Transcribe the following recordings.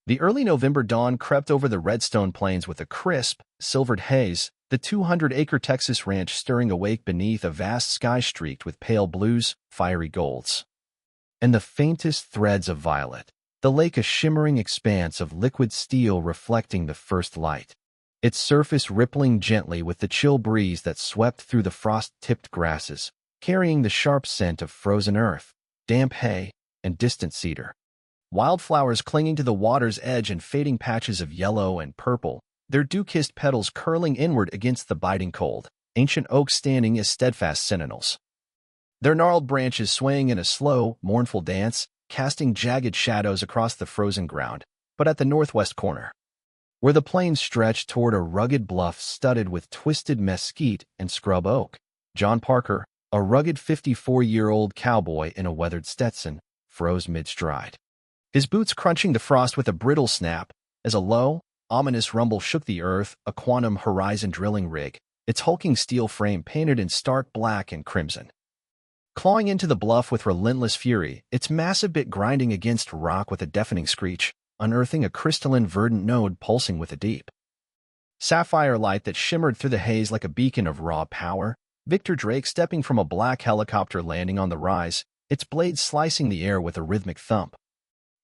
The early November dawn crept over the Redstone Plains with a crisp, silvered haze, the 200-acre Texas ranch stirring awake beneath a vast sky streaked with pale blues, fiery golds, and the faintest threads of violet, the lake a shimmering expanse of liquid steel reflecting the first light, its surface rippling gently with the chill breeze that swept through the frost-tipped grasses, carrying the sharp scent of frozen earth, damp hay, and distant cedar. Wildflowers clinging to the water's edge and fading patches of yellow and purple, their dew-kissed petals curling inward against the biting cold, ancient oaks standing as steadfast sentinels. Their gnarled branches swaying in a slow, mournful dance, casting jagged shadows across the frozen ground, but at the northwest corner, where the plains stretched toward a rugged bluff studded with twisted mesquite and scrub oak, John Parker, a rugged 54-year-old cowboy in a weathered Stetson, froze mid-stride, his boots crunching the frost with a brittle snap, as a low, ominous rumble shook the earth, a quantum horizon drilling rig, its hulking steel frame painted in stark black and crimson. Clawing into the bluff with relentless fury, its massive bit grinding against rock with a deafening screech, unearthing a crystalline verdant node pulsing with a deep sapphire light that shimmered through the haze like a beacon of raw power. Victor Drake stepping from a black helicopter landing on the rise, its blades slicing the air with a rhythmic thump.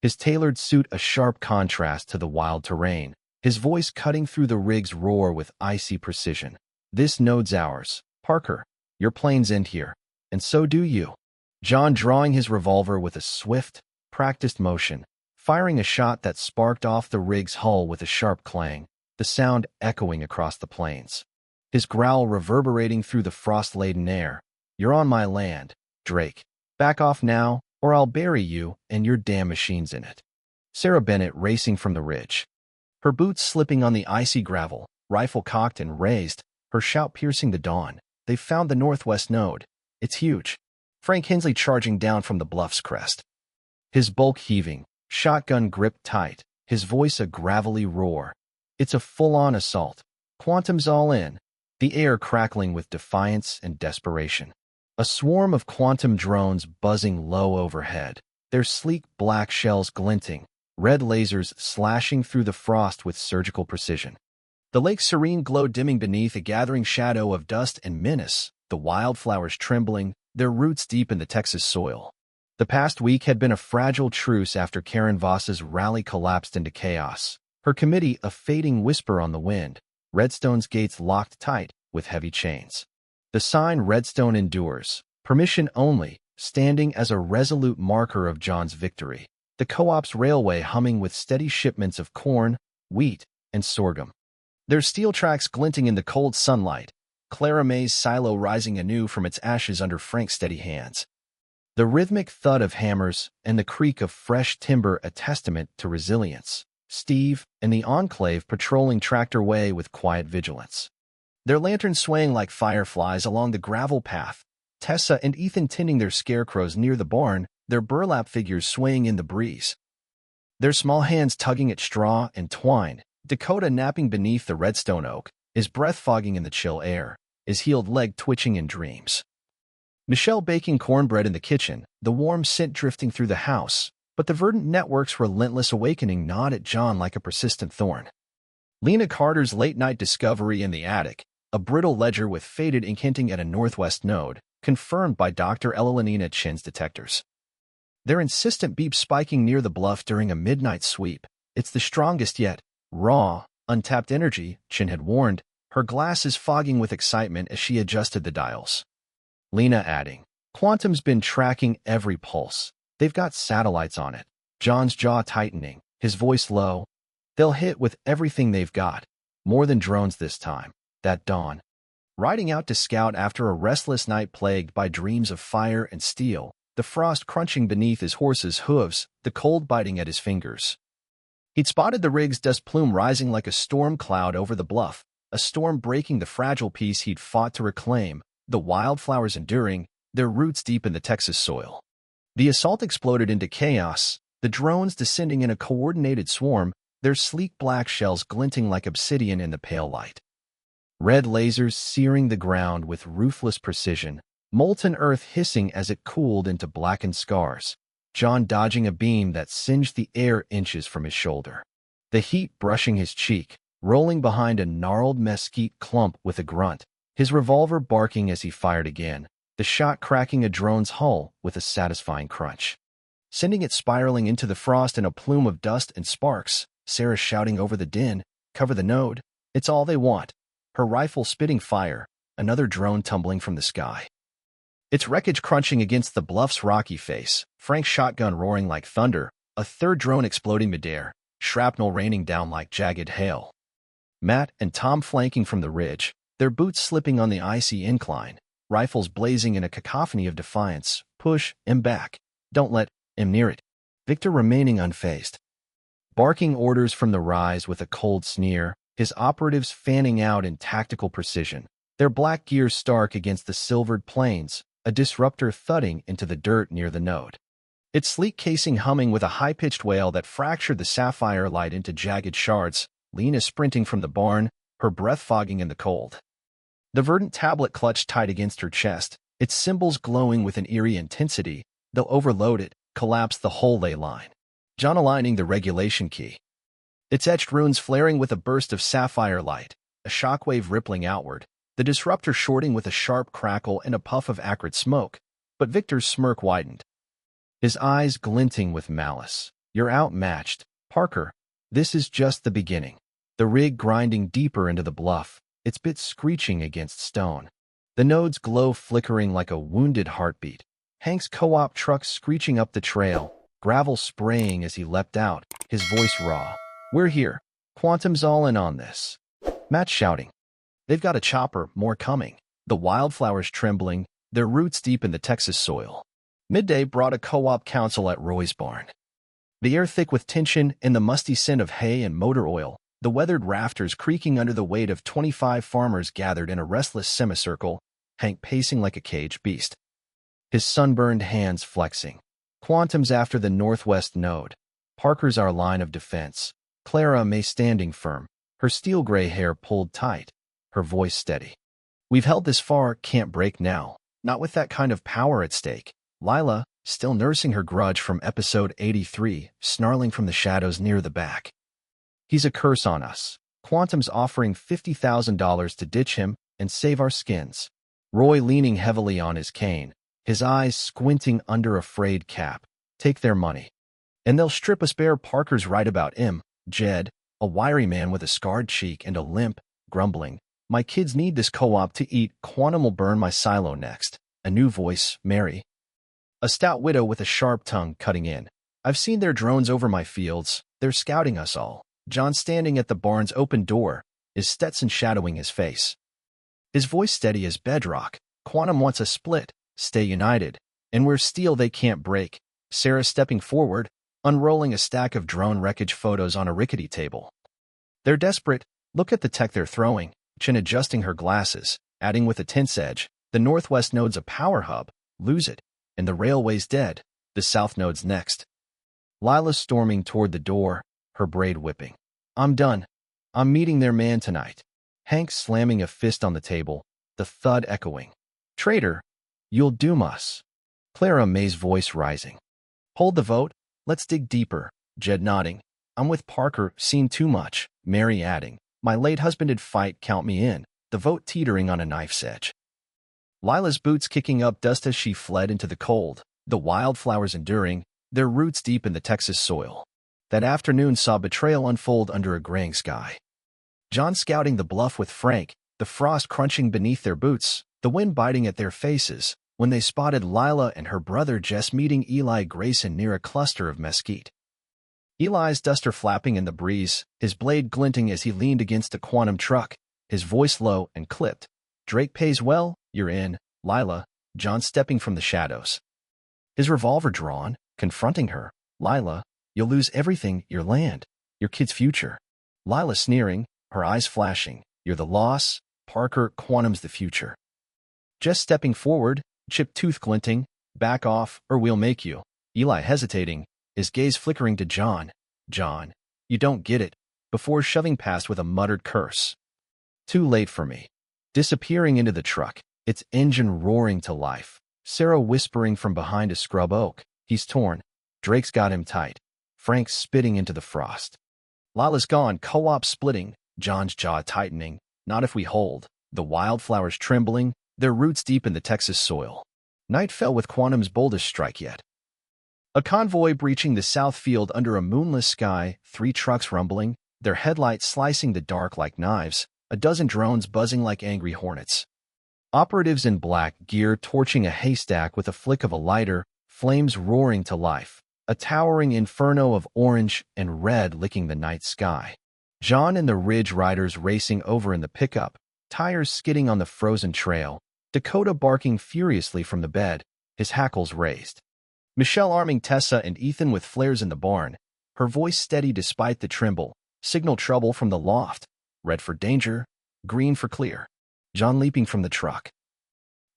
His tailored suit a sharp contrast to the wild terrain, his voice cutting through the rig's roar with icy precision. This node's ours, Parker. Your planes end here, and so do you. John drawing his revolver with a swift, practiced motion, firing a shot that sparked off the rig's hull with a sharp clang, the sound echoing across the plains. His growl reverberating through the frost-laden air. You're on my land, Drake. Back off now, or I'll bury you and your damn machines in it. Sarah Bennett racing from the ridge, her boots slipping on the icy gravel, rifle cocked and raised, her shout piercing the dawn. They've found the northwest node. It's huge. Frank Hensley charging down from the bluff's crest, his bulk heaving, shotgun gripped tight, his voice a gravelly roar. It's a full-on assault. Quantum's all in, the air crackling with defiance and desperation. A swarm of quantum drones buzzing low overhead, their sleek black shells glinting, red lasers slashing through the frost with surgical precision. The lake's serene glow dimming beneath a gathering shadow of dust and menace, the wildflowers trembling, their roots deep in the Texas soil. The past week had been a fragile truce after Karen Voss's rally collapsed into chaos, her committee a fading whisper on the wind, Redstone's gates locked tight with heavy chains. The sign Redstone endures, permission only, standing as a resolute marker of John's victory. The co-op's railway humming with steady shipments of corn, wheat, and sorghum. Their steel tracks glinting in the cold sunlight, Clara May's silo rising anew from its ashes under Frank's steady hands. The rhythmic thud of hammers and the creak of fresh timber a testament to resilience. Steve and the Enclave patrolling Tractor Way with quiet vigilance, their lanterns swaying like fireflies along the gravel path. Tessa and Ethan tending their scarecrows near the barn, their burlap figures swaying in the breeze, their small hands tugging at straw and twine. Dakota napping beneath the redstone oak, his breath fogging in the chill air, his healed leg twitching in dreams. Michelle baking cornbread in the kitchen, the warm scent drifting through the house, but the verdant network's relentless awakening gnawed at John like a persistent thorn. Lena Carter's late-night discovery in the attic, a brittle ledger with faded ink hinting at a northwest node, confirmed by Dr. Elenina Chin's detectors. Their insistent beep spiking near the bluff during a midnight sweep. It's the strongest yet. Raw, untapped energy, Chin had warned, her glasses fogging with excitement as she adjusted the dials. Lena adding, Quantum's been tracking every pulse. They've got satellites on it. John's jaw tightening, his voice low. They'll hit with everything they've got. More than drones this time. That dawn. Riding out to scout after a restless night plagued by dreams of fire and steel, the frost crunching beneath his horse's hooves, the cold biting at his fingers. He'd spotted the rig's dust plume rising like a storm cloud over the bluff, a storm breaking the fragile peace he'd fought to reclaim, the wildflowers enduring, their roots deep in the Texas soil. The assault exploded into chaos, the drones descending in a coordinated swarm, their sleek black shells glinting like obsidian in the pale light. Red lasers searing the ground with ruthless precision, molten earth hissing as it cooled into blackened scars. John dodging a beam that singed the air inches from his shoulder. the heat brushing his cheek, rolling behind a gnarled mesquite clump with a grunt, his revolver barking as he fired again, the shot cracking a drone's hull with a satisfying crunch, sending it spiraling into the frost in a plume of dust and sparks. Sarah shouting over the din, "Cover the node, it's all they want." Her rifle spitting fire, another drone tumbling from the sky, its wreckage crunching against the bluff's rocky face, Frank's shotgun roaring like thunder, a third drone exploding midair, shrapnel raining down like jagged hail. Matt and Tom flanking from the ridge, their boots slipping on the icy incline, rifles blazing in a cacophony of defiance. "Push him back. Don't let him near it." Victor remaining unfazed, barking orders from the rise with a cold sneer, his operatives fanning out in tactical precision, their black gears stark against the silvered plains, a disruptor thudding into the dirt near the node, its sleek casing humming with a high-pitched wail that fractured the sapphire light into jagged shards. Lena sprinting from the barn, her breath fogging in the cold, the verdant tablet clutched tight against her chest, its symbols glowing with an eerie intensity. They'll overload it, collapse the whole ley line. John aligning the regulation key, its etched runes flaring with a burst of sapphire light, a shockwave rippling outward, the disruptor shorting with a sharp crackle and a puff of acrid smoke. But Victor's smirk widened, his eyes glinting with malice. "You're outmatched, Parker. This is just the beginning." The rig grinding deeper into the bluff, its bits screeching against stone, the node's glow flickering like a wounded heartbeat. Hank's co-op truck screeching up the trail, gravel spraying as he leapt out, his voice raw. "We're here. Quantum's all in on this." Matt shouting, "They've got a chopper, more coming." The wildflowers trembling, their roots deep in the Texas soil. Midday brought a co-op council at Roy's barn. The air thick with tension and the musty scent of hay and motor oil, the weathered rafters creaking under the weight of 25 farmers gathered in a restless semicircle, Hank pacing like a caged beast, his sunburned hands flexing. "Quantum's after the northwest node. Parker's our line of defense." Clara May standing firm, her steel-gray hair pulled tight, her voice steady. "We've held this far, can't break now, not with that kind of power at stake." Lila, still nursing her grudge from episode 83, snarling from the shadows near the back. "He's a curse on us. Quantum's offering $50,000 to ditch him and save our skins." Roy leaning heavily on his cane, his eyes squinting under a frayed cap. "Take their money, and they'll strip us bare." Parker's right about him. Jed, a wiry man with a scarred cheek and a limp, grumbling, "My kids need this co-op to eat. Quantum will burn my silo next." A new voice, Mary, a stout widow with a sharp tongue, cutting in. "I've seen their drones over my fields. They're scouting us all." John standing at the barn's open door, his Stetson shadowing his face, his voice steady as bedrock. "Quantum wants a split. Stay united, and we're steel they can't break." Sarah stepping forward, unrolling a stack of drone wreckage photos on a rickety table. "They're desperate. Look at the tech they're throwing." Chin adjusting her glasses, adding with a tense edge, "The northwest node's a power hub. Lose it, and the railway's dead. The south node's next." Lila storming toward the door, her braid whipping. "I'm done. I'm meeting their man tonight." Hank slamming a fist on the table, the thud echoing. "Traitor, you'll doom us." Clara May's voice rising. "Hold the vote. Let's dig deeper." Jed nodding. "I'm with Parker. Seen too much." Mary adding, "My late husband'd fight. Count me in." The vote teetering on a knife's edge. Lila's boots kicking up dust as she fled into the cold, the wildflowers enduring, their roots deep in the Texas soil. That afternoon saw betrayal unfold under a graying sky. John scouting the bluff with Frank, the frost crunching beneath their boots, the wind biting at their faces, when they spotted Lila and her brother Jess meeting Eli Grayson near a cluster of mesquite. Eli's duster flapping in the breeze, his blade glinting as he leaned against a Quantum truck, his voice low and clipped. "Drake pays well, you're in." Lila, John stepping from the shadows, his revolver drawn, confronting her. "Lila, you'll lose everything, your land, your kid's future." Lila sneering, her eyes flashing. "You're the loss, Parker. Quantum's the future." Jess stepping forward, chipped tooth glinting. "Back off, or we'll make you." Eli hesitating, his gaze flickering to John. "John, you don't get it," before shoving past with a muttered curse. "Too late for me." Disappearing into the truck, its engine roaring to life. Sarah whispering from behind a scrub oak, "He's torn. Drake's got him tight." Frank spitting into the frost. Lila's gone, co-op splitting, John's jaw tightening. Not if we hold. The wildflowers trembling, their roots deep in the Texas soil. Night fell with Quantum's boldest strike yet. A convoy breaching the south field under a moonless sky, 3 trucks rumbling, their headlights slicing the dark like knives, a dozen drones buzzing like angry hornets. Operatives in black gear torching a haystack with a flick of a lighter, flames roaring to life, a towering inferno of orange and red licking the night sky. John and the Ridge Riders racing over in the pickup, tires skidding on the frozen trail, Dakota barking furiously from the bed, his hackles raised. Michelle arming Tessa and Ethan with flares in the barn, her voice steady despite the tremble, signal trouble from the loft, red for danger, green for clear. John leaping from the truck.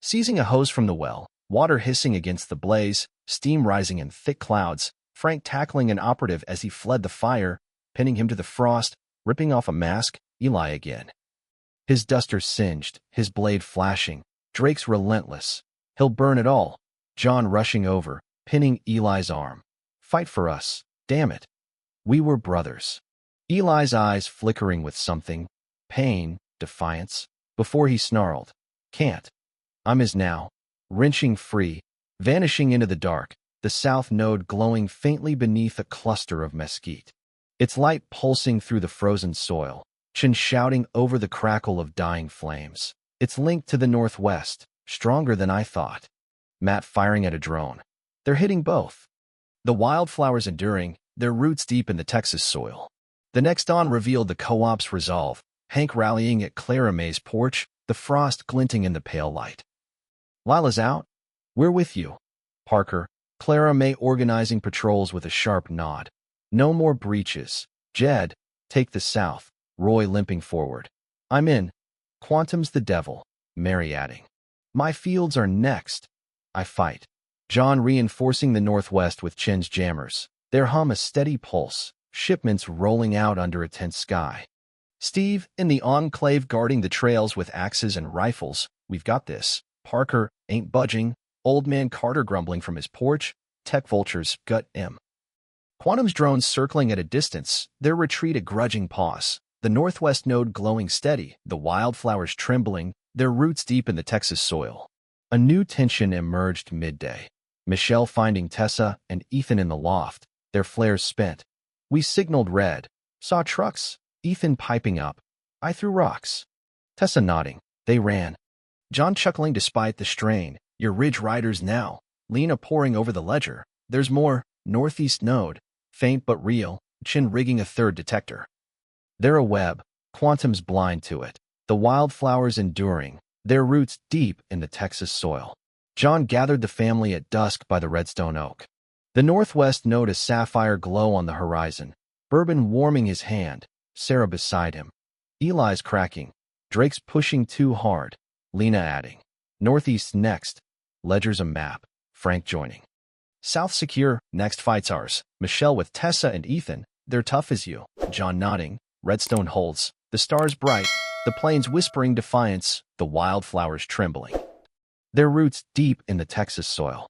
Seizing a hose from the well, water hissing against the blaze, steam rising in thick clouds, Frank tackling an operative as he fled the fire, pinning him to the frost, ripping off a mask, Eli again. His duster singed, his blade flashing. Drake's relentless. He'll burn it all. John rushing over, pinning Eli's arm. Fight for us. Damn it. We were brothers. Eli's eyes flickering with something. Pain, defiance. Before he snarled. Can't. I'm his now. Wrenching free. Vanishing into the dark. The south node glowing faintly beneath a cluster of mesquite. Its light pulsing through the frozen soil. Chin shouting over the crackle of dying flames. It's linked to the northwest, stronger than I thought. Matt firing at a drone. They're hitting both. The wildflowers enduring, their roots deep in the Texas soil. The next dawn revealed the co-op's resolve, Hank rallying at Clara May's porch, the frost glinting in the pale light. Lila's out? We're with you. Parker, Clara May organizing patrols with a sharp nod. No more breaches. Jed, take the south. Roy limping forward. I'm in. Quantum's the devil. Mary adding. My fields are next. I fight. John reinforcing the northwest with Chin's jammers. Their hum a steady pulse, shipments rolling out under a tense sky. Steve, in the enclave guarding the trails with axes and rifles. We've got this. Parker, ain't budging. Old man Carter grumbling from his porch. Tech vultures, gut M. Quantum's drones circling at a distance, their retreat a grudging pause. The northwest node glowing steady, the wildflowers trembling, their roots deep in the Texas soil. A new tension emerged midday. Michelle finding Tessa and Ethan in the loft, their flares spent. We signaled red. Saw trucks. Ethan piping up. I threw rocks. Tessa nodding. They ran. John chuckling despite the strain. Your Ridge Riders now. Lena poring over the ledger. There's more. Northeast node. Faint but real. Chin rigging a third detector. They're a web. Quantum's blind to it. The wildflowers enduring. Their roots deep in the Texas soil. John gathered the family at dusk by the redstone oak. The northwest node a sapphire glow on the horizon. Bourbon warming his hand. Sarah beside him. Eli's cracking. Drake's pushing too hard. Lena adding. Northeast next. Ledger's a map. Frank joining. South secure. Next fight's ours. Michelle with Tessa and Ethan. They're tough as you. John nodding. Redstone holds. The stars bright. The plains whispering defiance. The wildflowers trembling. Their roots deep in the Texas soil.